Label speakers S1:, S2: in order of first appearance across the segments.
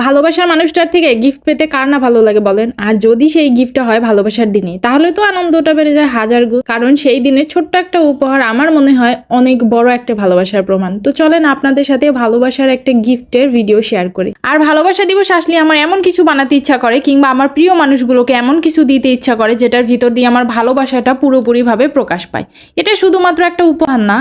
S1: ভালোবাসার মানুষটার থেকে গিফট পেতে কার না ভালো লাগে বলেন? আর যদি সেই গিফটটা হয় ভালোবাসার দিনে, তাহলে তো আনন্দটা বেড়ে যায় হাজার গুণ। কারণ সেই দিনের ছোট্ট একটা উপহার আমার মনে হয় অনেক বড় একটা ভালোবাসার প্রমাণ। তো চলেন আপনাদের সাথে ভালোবাসার একটা গিফটের ভিডিও শেয়ার করি। আর ভালোবাসা দিবস আসলে আমার এমন কিছু বানাতে ইচ্ছা করে, কিংবা আমার প্রিয় মানুষগুলোকে এমন কিছু দিতে ইচ্ছা করে যেটার ভিতর দিয়ে আমার ভালোবাসাটা পুরোপুরিভাবে প্রকাশ পায়। এটা শুধুমাত্র একটা উপহার না,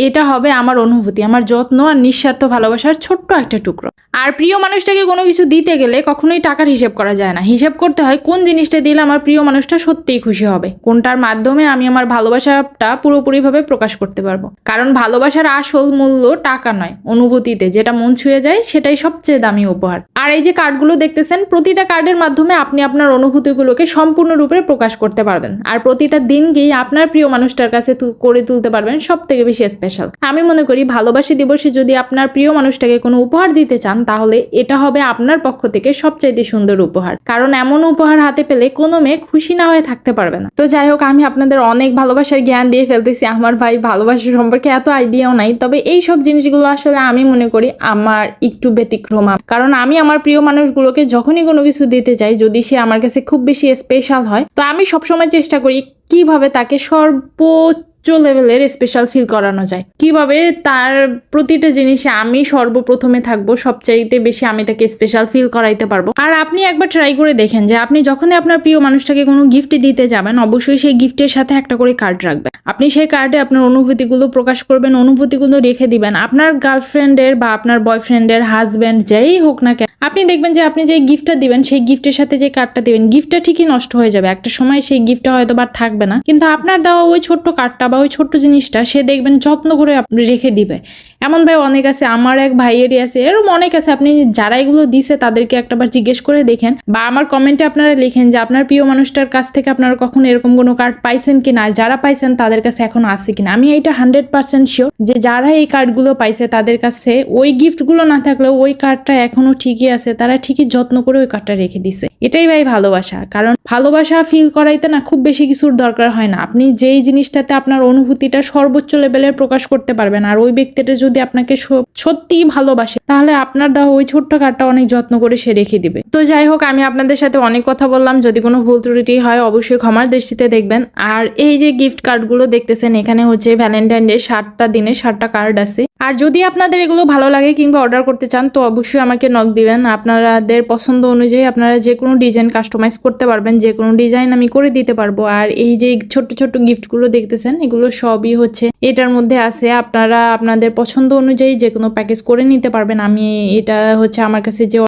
S1: এটা হবে আমার অনুভূতি, আমার যত্ন আর নিঃস্বার্থ ভালোবাসার ছোট্ট একটা টুকরো। আর প্রিয় মানুষটাকে কোনো কিছু দিতে গেলে কখনোই টাকার হিসেব করা যায় না। হিসেব করতে হয় কোন জিনিসটা দিলে আমার প্রিয় মানুষটা সত্যিই খুশি হবে, কোনটার মাধ্যমে আমি আমার ভালোবাসাটা পুরোপুরিভাবে প্রকাশ করতে পারবো। কারণ ভালোবাসার আসল মূল্য টাকা নয়, অনুভূতিতে। যেটা মন ছুঁয়ে যায় সেটাই সবচেয়ে দামি উপহার। আর এই যে কার্ডগুলো দেখতেছেন, প্রতিটা কার্ডের মাধ্যমে আপনি আপনার অনুভূতিগুলোকে সম্পূর্ণরূপে প্রকাশ করতে পারবেন। আর প্রতিটা দিনকেই আপনার প্রিয় মানুষটার কাছে করে তুলতে পারবেন সব থেকে বেশি স্পেশাল। আমি মনে করি ভালোবাসা দিবসে যদি আপনার প্রিয় মানুষটাকে কোনো উপহার দিতে চান, তাহলে এটা হবে আপনার পক্ষ থেকে সবচাইতে সুন্দর উপহার। কারণ এমন উপহার হাতে পেলে কোনো মেয়ে খুশি না হয়ে থাকতে পারবে না। তো যাই হোক, আমি আপনাদের অনেক ভালোবাসার জ্ঞান দিয়ে ফেলতেছি। আমার ভাই ভালোবাসা সম্পর্কে এত আইডিয়াও নাই, তবে এই সব জিনিসগুলো আসলে আমি মনে করি আমার একটু ব্যতিক্রম। কারণ আমি আমার প্রিয় মানুষগুলোকে যখনই কোনো কিছু দিতে চাই, যদি সে আমার কাছে খুব বেশি স্পেশাল হয়, তো আমি সবসময় চেষ্টা করি কিভাবে তাকে সর্বোচ্চ লেভেলের স্পেশাল ফিল করানো যায়, কিভাবে তার প্রতিটা জিনিসে আমি সর্বপ্রথমে থাকবো, সবচাইতে বেশি আমি তাকে স্পেশাল ফিল করাইতে পারবো। আর আপনি একবার ট্রাই করে দেখেন যে আপনি যখনই আপনার প্রিয় মানুষটাকে কোনো গিফট দিতে যাবেন, অবশ্যই সেই গিফটের সাথে একটা করে কার্ড রাখবেন। আপনি সেই কার্ডে আপনার অনুভূতিগুলো প্রকাশ করবেন, অনুভূতিগুলো রেখে দিবেন। আপনার গার্লফ্রেন্ডের বা আপনার বয়ফ্রেন্ডের হাজব্যান্ড যেই হোক না কেন, আপনি দেখবেন যে আপনি যে গিফটটা দিবেন সেই গিফটের সাথে যে কার্ডটা দিবেন, গিফটটা ঠিকই নষ্ট হয়ে যাবে একটা সময়, সেই গিফটটা হয়তো বা থাকবে না, কিন্তু আপনার দেওয়া ওই ছোট্ট কার্ডটা বা ওই ছোট্ট জিনিসটা সে দেখবেন যত্ন করে আপনি রেখে দিবে। এমন ভাই অনেক আছে, আমার এক ভাইয়েরই আছে, এরকম অনেক আছে। আপনি যারা এগুলো দিছে তাদেরকে একটাবার জিজ্ঞেস করে দেখেন, বা আমার কমেন্টে আপনারা লিখেন যে আপনার প্রিয় মানুষটার কাছ থেকে আপনারা কখনো এরকম কোনো কার্ড পাইছেন কিনা, আর যারা পাইছেন তাদের কাছে এখন আছে কিনা। আমি এইটা 100% শিওর যে যারা এই কার্ডগুলো পাইছে তাদের কাছে ওই গিফটগুলো না থাকলেও ওই কার্ডটা এখনো ঠিকই আছে, তারা ঠিকই যত্ন করে ওই কার্ডটা রেখে দিছে। এটাই ভাই ভালোবাসা। কারণ ভালোবাসা ফিল করাইতে না খুব বেশি কিছুর দরকার হয় না। আপনি যেই জিনিসটাতে আপনার অনুভূতিটা সর্বোচ্চ লেভেলের প্রকাশ করতে পারবেন, আর ওই ব্যক্তিটা যদি আপনাকে সত্যিই ভালোবাসে, তাহলে আপনার দেওয়া ওই ছোট্ট কার্ডটা অনেক যত্ন করে সে রেখে দিবে। তো যাই হোক, আমি আপনাদের সাথে অনেক কথা বললাম, যদি কোনো ভুল ত্রুটি হয় অবশ্যই ক্ষমার দৃষ্টিতে দেখবেন। আর এই যে গিফট কার্ডগুলো দেখতেছেন, এখানে হচ্ছে ভ্যালেন্টাইন ডে 7টা দিনে 7টা কার্ড আছে। আর যদি আপনাদের এগুলো ভালো লাগে কিংবা অর্ডার করতে চান, তো অবশ্যই আমাকে নক দিবেন। আপনাদের পছন্দ অনুযায়ী আপনারা যে কোনো ডিজাইন কাস্টমাইজ করতে পারবেন, যে কোনো ডিজাইন আমি করে দিতে পারবো। আর এই যে ছোট্ট ছোট্ট গিফটগুলো দেখতেছেন, এগুলো সবই হচ্ছে এটার মধ্যে আছে। আপনারা আপনাদের পছন্দ অনুযায়ী যে কোনো প্যাকেজ করে নিতে পারবেন। আমি এটা হচ্ছে আমার কাছে যে